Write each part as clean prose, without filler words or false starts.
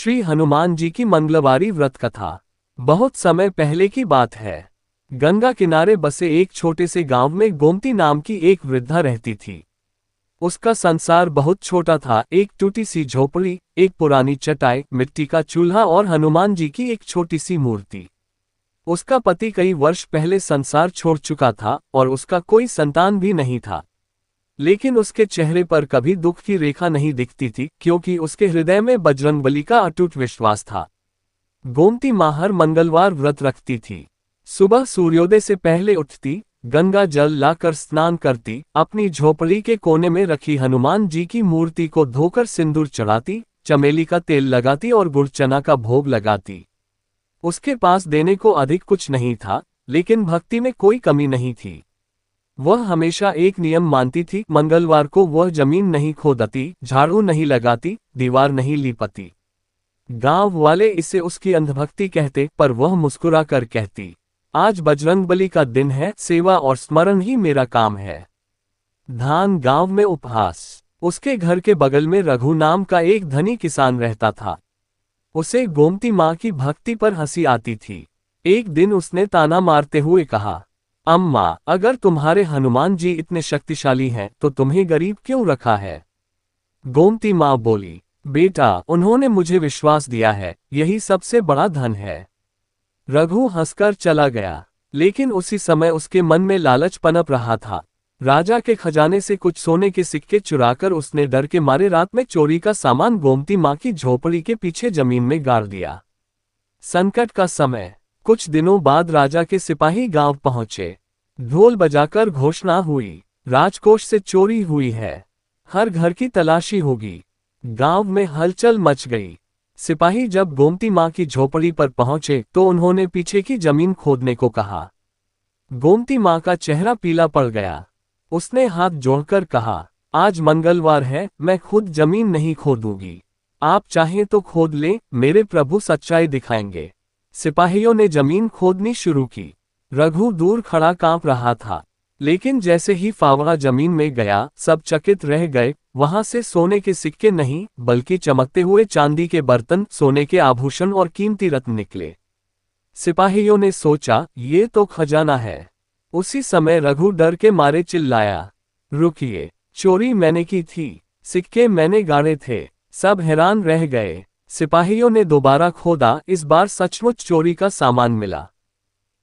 श्री हनुमान जी की मंगलवारी व्रत कथा। बहुत समय पहले की बात है। गंगा किनारे बसे एक छोटे से गांव में गोमती नाम की एक वृद्धा रहती थी। उसका संसार बहुत छोटा था। एक टूटी सी झोपड़ी, एक पुरानी चटाई, मिट्टी का चूल्हा और हनुमान जी की एक छोटी सी मूर्ति। उसका पति कई वर्ष पहले संसार छोड़ चुका था और उसका कोई संतान भी नहीं था। लेकिन उसके चेहरे पर कभी दुख की रेखा नहीं दिखती थी, क्योंकि उसके हृदय में बजरंगबली का अटूट विश्वास था। गोमती मां हर मंगलवार व्रत रखती थी। सुबह सूर्योदय से पहले उठती, गंगा जल लाकर स्नान करती, अपनी झोपड़ी के कोने में रखी हनुमान जी की मूर्ति को धोकर सिंदूर चढ़ाती, चमेली का तेल लगाती और गुड़ चना का भोग लगाती। उसके पास देने को अधिक कुछ नहीं था, लेकिन भक्ति में कोई कमी नहीं थी। वह हमेशा एक नियम मानती थी, मंगलवार को वह जमीन नहीं खोदती, झाड़ू नहीं लगाती, दीवार नहीं लीपती। गांव वाले इसे उसकी अंधभक्ति कहते, पर वह मुस्कुरा कर कहती, आज बजरंगबली का दिन है, सेवा और स्मरण ही मेरा काम है। धान गांव में उपहास। उसके घर के बगल में रघु नाम का एक धनी किसान रहता था। उसे गोमती मां की भक्ति पर हंसी आती थी। एक दिन उसने ताना मारते हुए कहा, अम्मा, अगर तुम्हारे हनुमान जी इतने शक्तिशाली हैं तो तुम्हें गरीब क्यों रखा है? गोमती मां बोली, बेटा, उन्होंने मुझे विश्वास दिया है, यही सबसे बड़ा धन है। रघु हंसकर चला गया, लेकिन उसी समय उसके मन में लालच पनप रहा था। राजा के खजाने से कुछ सोने के सिक्के चुराकर उसने डर के मारे रात में चोरी का सामान गोमती मां की झोपड़ी के पीछे जमीन में गाड़ दिया। संकट का समय। कुछ दिनों बाद राजा के सिपाही गांव पहुंचे। ढोल बजाकर घोषणा हुई, राजकोष से चोरी हुई है, हर घर की तलाशी होगी। गांव में हलचल मच गई। सिपाही जब गोमती मां की झोपड़ी पर पहुंचे तो उन्होंने पीछे की जमीन खोदने को कहा। गोमती मां का चेहरा पीला पड़ गया। उसने हाथ जोड़कर कहा, आज मंगलवार है, मैं खुद जमीन नहीं खोदूंगी। आप चाहें तो खोद लें, मेरे प्रभु सच्चाई दिखाएंगे। सिपाहियों ने जमीन खोदनी शुरू की। रघु दूर खड़ा कांप रहा था, लेकिन जैसे ही फावड़ा जमीन में गया, सब चकित रह गए। वहां से सोने के सिक्के नहीं, बल्कि चमकते हुए चांदी के बर्तन, सोने के आभूषण और कीमती रत्न निकले। सिपाहियों ने सोचा, ये तो खजाना है। उसी समय रघु डर के मारे चिल्लाया, रुकिए, चोरी मैंने की थी, सिक्के मैंने गाड़े थे। सब हैरान रह गए। सिपाहियों ने दोबारा खोदा। इस बार सचमुच चोरी का सामान मिला।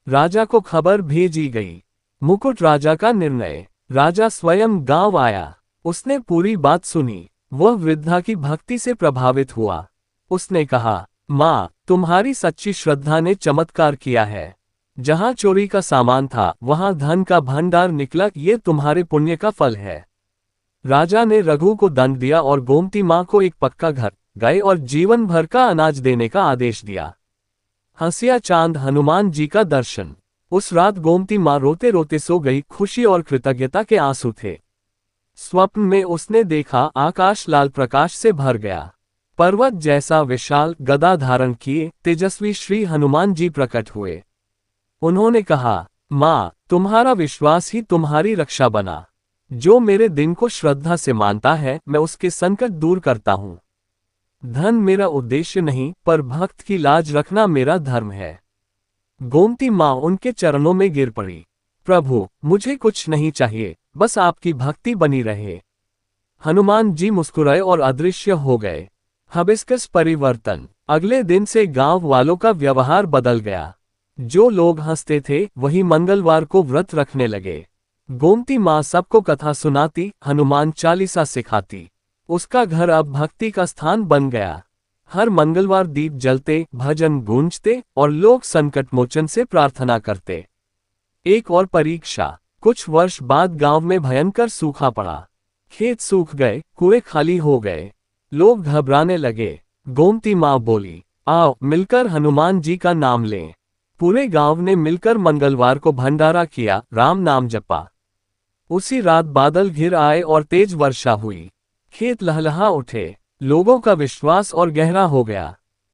राजा को खबर भेजी गई। मुकुट राजा का निर्णय। राजा स्वयं गांव आया। उसने पूरी बात सुनी। वह वृद्धा की भक्ति से प्रभावित हुआ। उसने कहा, माँ, तुम्हारी सच्ची श्रद्धा ने चमत्कार किया है। जहां चोरी का सामान था, वहां धन का भंडार निकला। ये तुम्हारे पुण्य का फल है। राजा ने रघु को दंड दिया और गोमती मां को एक पक्का घर, गाय और जीवन भर का अनाज देने का आदेश दिया। हंसिया चांद हनुमान जी का दर्शन। उस रात गोमती मां रोते रोते सो गई। खुशी और कृतज्ञता के आंसू थे। स्वप्न में उसने देखा, आकाश लाल प्रकाश से भर गया। पर्वत जैसा विशाल गदा धारण किए तेजस्वी श्री हनुमान जी प्रकट हुए। उन्होंने कहा, मां, तुम्हारा विश्वास ही तुम्हारी रक्षा बना। जो मेरे दिन को श्रद्धा से मानता है, मैं उसके संकट दूर करता हूं। धन मेरा उद्देश्य नहीं, पर भक्त की लाज रखना मेरा धर्म है। गोमती मां उनके चरणों में गिर पड़ी। प्रभु, मुझे कुछ नहीं चाहिए, बस आपकी भक्ति बनी रहे। हनुमान जी मुस्कुराए और अदृश्य हो गए। हबिस्कस परिवर्तन। अगले दिन से गांव वालों का व्यवहार बदल गया। जो लोग हंसते थे, वही मंगलवार को व्रत रखने लगे। गोमती मां सबको कथा सुनाती, हनुमान चालीसा सिखाती। उसका घर अब भक्ति का स्थान बन गया। हर मंगलवार दीप जलते, भजन गूंजते और लोग संकट मोचन से प्रार्थना करते। एक और परीक्षा। कुछ वर्ष बाद गांव में भयंकर सूखा पड़ा। खेत सूख गए, कुएं खाली हो गए। लोग घबराने लगे। गोमती मां बोली, आओ मिलकर हनुमान जी का नाम लें। पूरे गांव ने मिलकर मंगलवार को भंडारा किया, राम नाम जपा। उसी रात बादल घिर आए और तेज वर्षा हुई। खेत लहलहा उठे। लोगों का विश्वास और गहरा हो गया।